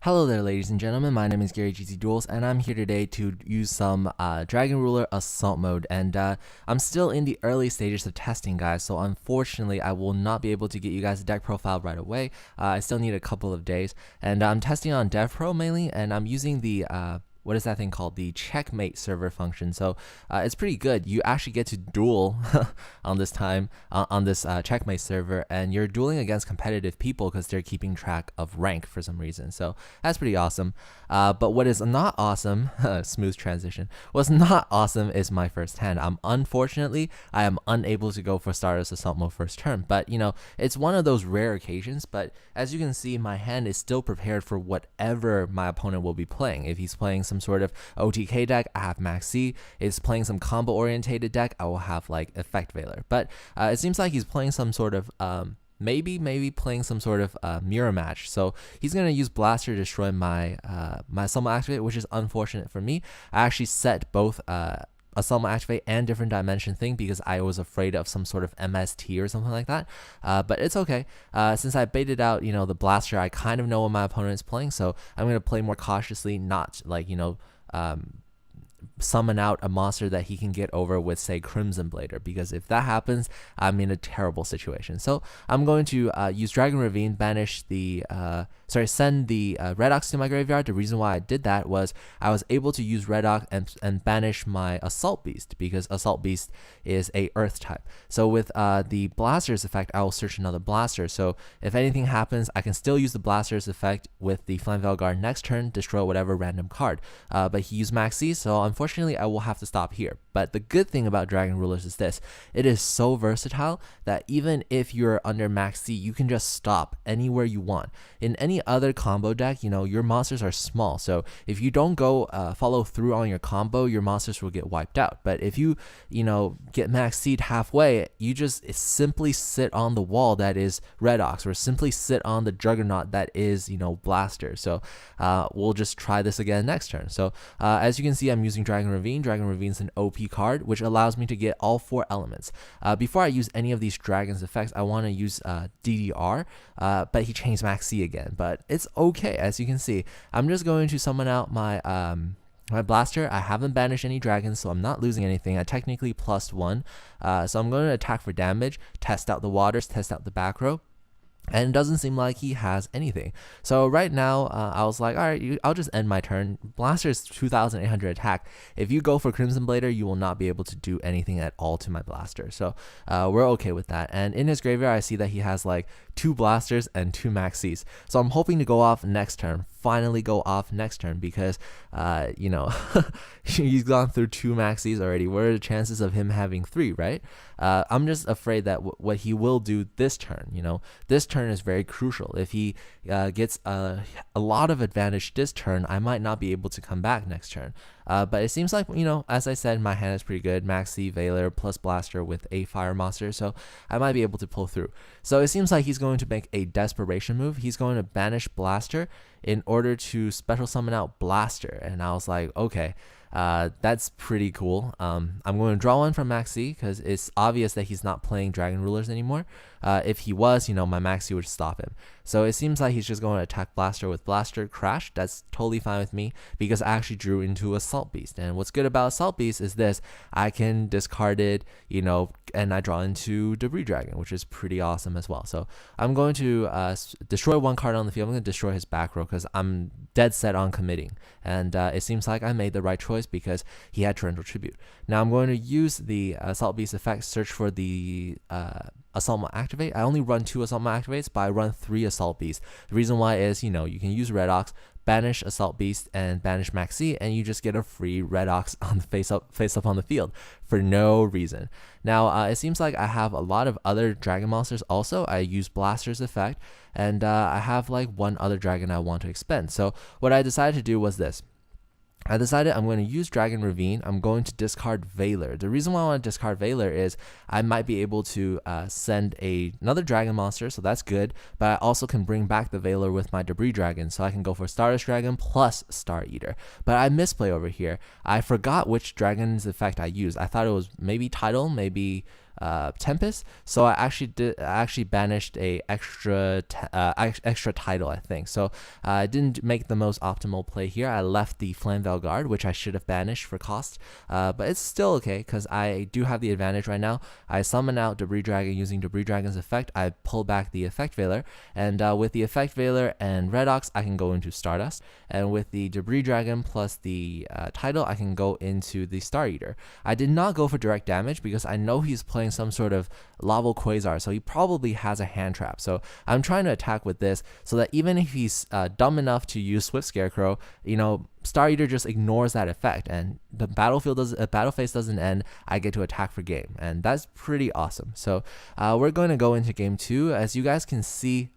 Hello there, ladies and gentlemen. My name is Gary gzduel, and I'm here today to use some Dragon Ruler Assault mode. And I'm still in the early stages of testing, guys. So unfortunately, I will not be able to get you guys a deck profile right away. I still need a couple of days, and I'm testing on DevPro mainly, and I'm using the what is that thing called? The checkmate server function. So it's pretty good. You actually get to duel on this checkmate server, and you're dueling against competitive people because they're keeping track of rank for some reason. So that's pretty awesome. But what is not awesome, smooth transition, what's not awesome is my first hand. Unfortunately, I am unable to go for Stardust Assault mode first turn. But you know, it's one of those rare occasions. But as you can see, my hand is still prepared for whatever my opponent will be playing. If he's playing some sort of OTK deck, I have Max C. If he's playing some combo orientated deck, I will have like Effect Veiler. But it seems like he's playing some sort of maybe playing some sort of mirror match. So he's gonna use Blaster to destroy my Assault Activate, which is unfortunate for me. I actually set both Assault Activate and Different Dimension thing because I was afraid of some sort of MST or something like that. But it's okay. Since I baited out, you know, the Blaster, I kind of know what my opponent is playing, so I'm gonna play more cautiously, not like, you know, summon out a monster that he can get over with, say, Crimson Blader, because if that happens, I'm in a terrible situation. So I'm going to use Dragon Ravine, banish the send the Redox to my graveyard. The reason why I did that was I was able to use Redox and banish my Assault Beast, because Assault Beast is a Earth type. So with the Blaster's effect, I will search another Blaster. So if anything happens, I can still use the Blaster's effect with the Flame Veil Guard next turn, destroy whatever random card. But he used Max C, so unfortunately I will have to stop here. But the good thing about Dragon Rulers is this: it is so versatile that even if you're under Max C, you can just stop anywhere you want. In any other combo deck, you know, your monsters are small, so if you don't go follow through on your combo, your monsters will get wiped out. But if you get Max C'd halfway, you just simply sit on the wall that is Redox, or simply sit on the Juggernaut that is, you know, Blaster. So we'll just try this again next turn. So as you can see, I'm using Dragon Ravine. Dragon Ravine's an OP card, which allows me to get all 4 elements. Before I use any of these Dragon's effects, I want to use DDR, but he changed Max C again. But it's okay. As you can see, I'm just going to summon out my my Blaster. I haven't banished any dragons, so I'm not losing anything. I technically +1, so I'm going to attack for damage, test out the waters, test out the back row. And it doesn't seem like he has anything. So right now, I was like, all right, I'll just end my turn. Blaster is 2,800 attack. If you go for Crimson Blader, you will not be able to do anything at all to my Blaster. So we're okay with that. And in his graveyard, I see that he has like 2 Blasters and 2 Max Cs. So I'm hoping to go off next turn. Finally go off next turn, because you know, he's gone through 2 Max Cs already. What are the chances of him having 3, right? I'm just afraid that what he will do this turn, you know, this turn is very crucial. If he gets a lot of advantage this turn, I might not be able to come back next turn. But it seems like, you know, as I said, my hand is pretty good. Max C, Veiler, plus Blaster with a Fire Monster, so I might be able to pull through. So it seems like he's going to make a desperation move. He's going to banish Blaster in order to special summon out Blaster. And I was like, okay, that's pretty cool. I'm going to draw one from Max C, because it's obvious that he's not playing Dragon Rulers anymore. If he was, you know, my Max C would stop him. So it seems like he's just going to attack Blaster with Blaster Crash. That's totally fine with me, because I actually drew into Assault Beast. And what's good about Assault Beast is this: I can discard it, you know, and I draw into Debris Dragon, which is pretty awesome as well. So I'm going to destroy 1 card on the field. I'm going to destroy his back row, because I'm dead set on committing. And it seems like I made the right choice, because he had Torrential Tribute. Now I'm going to use the Assault Beast effect, search for the Assault Activate. I only run 2 Assault Activates, but I run 3 Assault Beasts. The reason why is, you know, you can use Redox, banish Assault Beast, and banish Max C, and you just get a free Redox on the face up on the field for no reason. Now it seems like I have a lot of other dragon monsters also. I use Blaster's effect, and I have like 1 other dragon I want to expend. So what I decided to do was this: I decided I'm going to use Dragon Ravine. I'm going to discard Veiler. The reason why I want to discard Veiler is I might be able to send another Dragon monster, so that's good. But I also can bring back the Veiler with my Debris Dragon, so I can go for Stardust Dragon plus Star Eater. But I misplay over here. I forgot which Dragon's effect I used. I thought it was maybe Tidal, maybe Tempest. So I actually banished a extra title, I think. So I didn't make the most optimal play here. I left the Flamvell Guard, which I should have banished for cost, but it's still okay because I do have the advantage right now. I summon out Debris Dragon using Debris Dragon's effect. I pull back the Effect Veiler, and with the Effect Veiler and Redox, I can go into Stardust, and with the Debris Dragon plus the title, I can go into the Star Eater. I did not go for direct damage because I know he's playing some sort of Laval Quasar, so he probably has a hand trap. So I'm trying to attack with this so that even if he's dumb enough to use Swift Scarecrow, Star Eater just ignores that effect, and the battle phase doesn't end. I get to attack for game, and that's pretty awesome. So we're going to go into game 2. As you guys can see,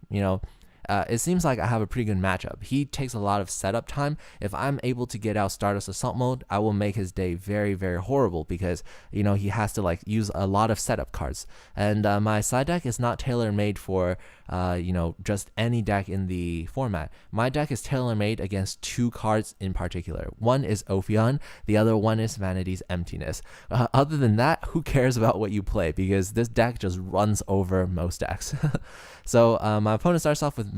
it seems like I have a pretty good matchup. He takes a lot of setup time. If I'm able to get out Stardust Assault Mode, I will make his day very, very horrible because, he has to use a lot of setup cards. And my side deck is not tailor-made for, just any deck in the format. My deck is tailor-made against 2 cards in particular. One is Ophion, the other one is Vanity's Emptiness. Other than that, who cares about what you play, because this deck just runs over most decks. So my opponent starts off with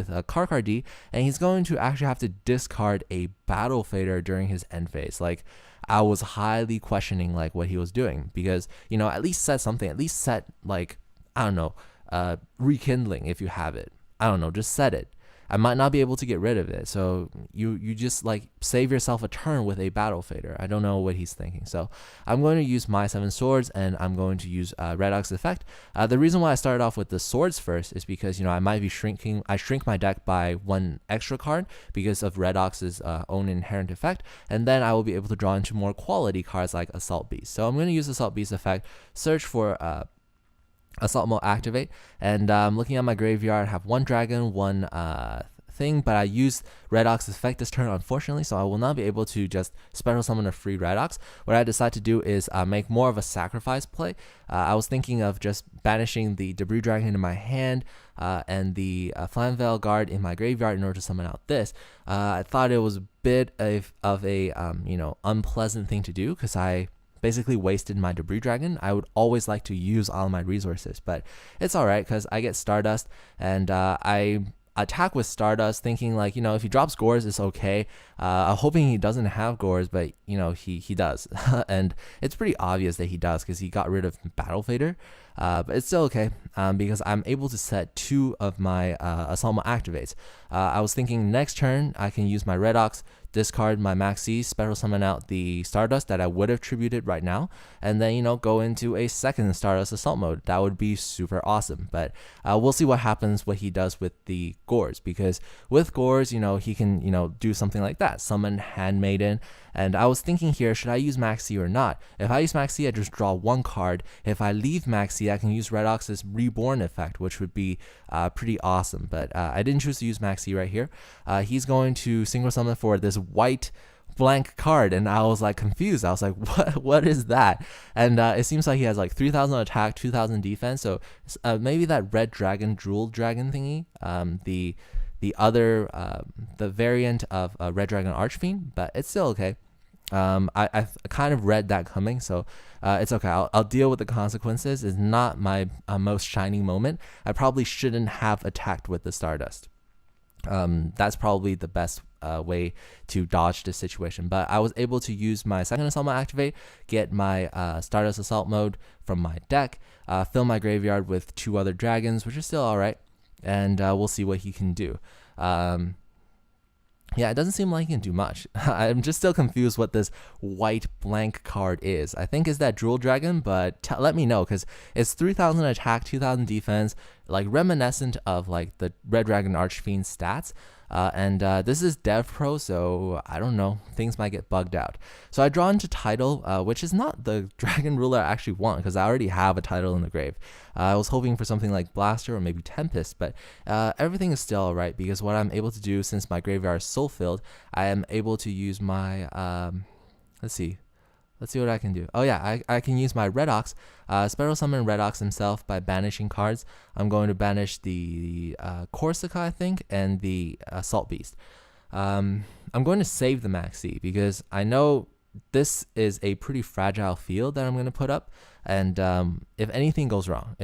a Karkar D, and he's going to actually have to discard a Battle Fader during his end phase. I was highly questioning what he was doing, because at least set something, at least set Rekindling if you have it. I don't know, just set it. I might not be able to get rid of it, so you just save yourself a turn with a Battle Fader. I don't know what he's thinking. So I'm going to use my 7 swords, and I'm going to use Redox effect. The reason why I started off with the swords first is because I might be shrinking. I shrink my deck by 1 extra card because of Redox's own inherent effect, and then I will be able to draw into more quality cards like Assault Beast. So I'm going to use Assault Beast effect, search for Assault Mode activate, and looking at my graveyard, I have 1 dragon, 1 thing, but I used Redox effect this turn, unfortunately, so I will not be able to just special summon a free Redox. What I decided to do is make more of a sacrifice play. I was thinking of just banishing the Debris Dragon into my hand and the Flamvell Guard in my graveyard in order to summon out this. I thought it was a bit of a unpleasant thing to do because I basically wasted my Debris Dragon. I would always like to use all my resources, but it's alright because I get Stardust, and I attack with Stardust thinking if he drops Gores, it's okay. I'm hoping he doesn't have Gores, but he does. And it's pretty obvious that he does because he got rid of Battle Fader. But it's still okay because I'm able to set 2 of my Assault Mode activates. I was thinking next turn I can use my Redox, discard my Maxi, special summon out the Stardust that I would have tributed right now, and then go into a second Stardust Assault Mode. That would be super awesome, but we'll see what happens, what he does with the Gores, because with Gores, he can do something like that, summon Handmaiden. And I was thinking here, should I use Maxi or not? If I use Maxi, I just draw 1 card. If I leave Maxi, I can use Redox's Reborn effect, which would be pretty awesome. But I didn't choose to use Maxi right here. He's going to single summon for this white blank card, and I was confused. I was like, what is that? And it seems like he has 3,000 attack, 2,000 defense. So maybe that red dragon, jewel dragon thingy, the other the variant of Red Dragon Archfiend, but it's still okay. I kind of read that coming, so it's okay. I'll deal with the consequences. It's not my most shining moment. I probably shouldn't have attacked with the Stardust. That's probably the best way to dodge this situation, but I was able to use my second Assault Mode activate, get my Stardust Assault Mode from my deck, fill my graveyard with 2 other dragons, which is still alright, and we'll see what he can do. Yeah, it doesn't seem like he can do much. I'm just still confused what this white blank card is. I think it's that Jewel Dragon, but let me know, because it's 3,000 attack, 2,000 defense, reminiscent of the Red Dragon Archfiend stats. And this is Dev Pro, so I don't know, things might get bugged out. So I draw into title, which is not the Dragon Ruler I actually want, because I already have a title in the grave. I was hoping for something like Blaster or maybe Tempest, but everything is still alright, because what I'm able to do, since my graveyard is soul filled, I am able to use my, let's see what I can do. Oh yeah, I can use my Redox, special summon Redox himself by banishing cards. I'm going to banish the Corsica, I think, and the Assault Beast. I'm going to save the Maxi because I know this is a pretty fragile field that I'm going to put up. And if anything goes wrong,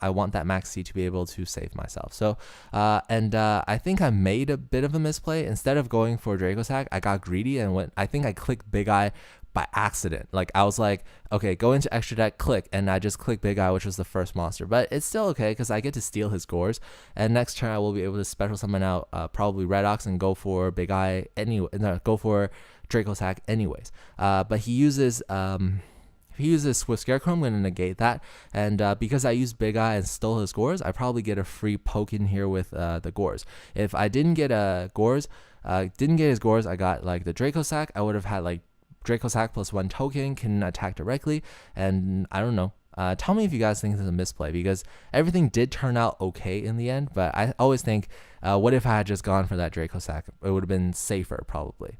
I want that max C to be able to save myself. So, I think I made a bit of a misplay. Instead of going for Draco Sack, I got greedy and I think I clicked Big Eye by accident. Like, I was like, okay, go into extra deck, click, and I just clicked Big Eye, which was the first monster. But it's still okay because I get to steal his Gores, and next turn I will be able to special summon out probably Redox and go for Big Eye anyway. No, go for Draco Sack anyways. But he uses Swift Scarecrow. I'm going to negate that, and because I used Big Eye and stole his Gores, I probably get a free poke in here with the Gores. If I didn't get his Gores, I got like the Draco Sack, I would have had like Draco Sack plus 1 token, can attack directly, and I don't know. Tell me if you guys think this is a misplay, because everything did turn out okay in the end, but I always think, what if I had just gone for that Draco Sack? It would have been safer, probably.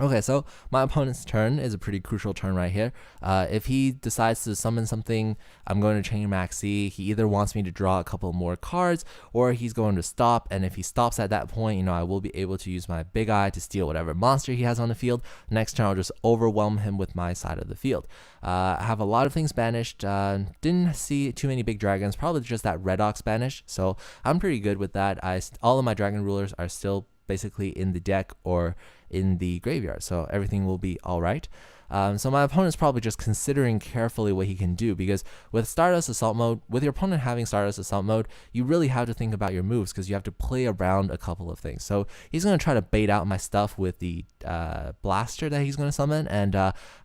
Okay, so my opponent's turn is a pretty crucial turn right here. If he decides to summon something, I'm going to chain max C. He either wants me to draw a couple more cards, or he's going to stop, and if he stops at that point, I will be able to use my Big Eye to steal whatever monster he has on the field. Next turn, I'll just overwhelm him with my side of the field. I have a lot of things banished. Didn't see too many big dragons, probably just that Redox banished, so I'm pretty good with that. All of my dragon rulers are still basically in the deck or in the graveyard, so everything will be all right. So my opponent's probably just considering carefully what he can do, because with Stardust Assault mode, with your opponent having Stardust Assault mode, you really have to think about your moves, because you have to play around a couple of things. So he's going to try to bait out my stuff with the blaster that he's going to summon, and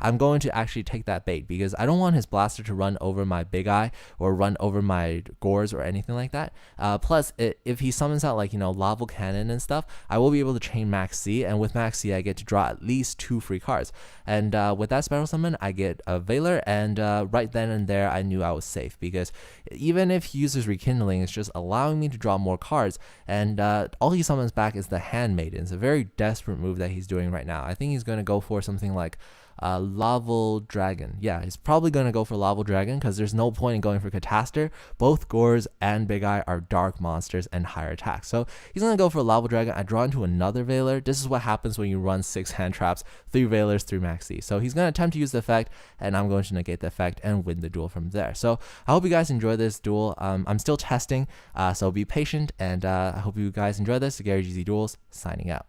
I'm going to actually take that bait, because I don't want his blaster to run over my Big Eye or run over my Gores or anything like that. Plus, if he summons out like Laval Cannon and stuff, I will be able to chain max C, and with max C I get to draw at least 2 free cards, and with that special summon I get a Veiler, and right then and there I knew I was safe, because even if he uses Rekindling, it's just allowing me to draw more cards, and all he summons back is the Handmaiden. It's a very desperate move that he's doing right now. I think he's going to go for something like Laval Dragon. Yeah, he's probably going to go for Laval Dragon, because there's no point in going for Cataster. Both Gores and Big Eye are dark monsters and higher attack. So he's going to go for Laval Dragon. I draw into another Veiler. This is what happens when you run 6 hand traps, 3 Veilers, 3 max C. So he's going to attempt to use the effect, and I'm going to negate the effect and win the duel from there. So I hope you guys enjoy this duel. I'm still testing, so be patient, and I hope you guys enjoy this. Gary GZ Duels, signing out.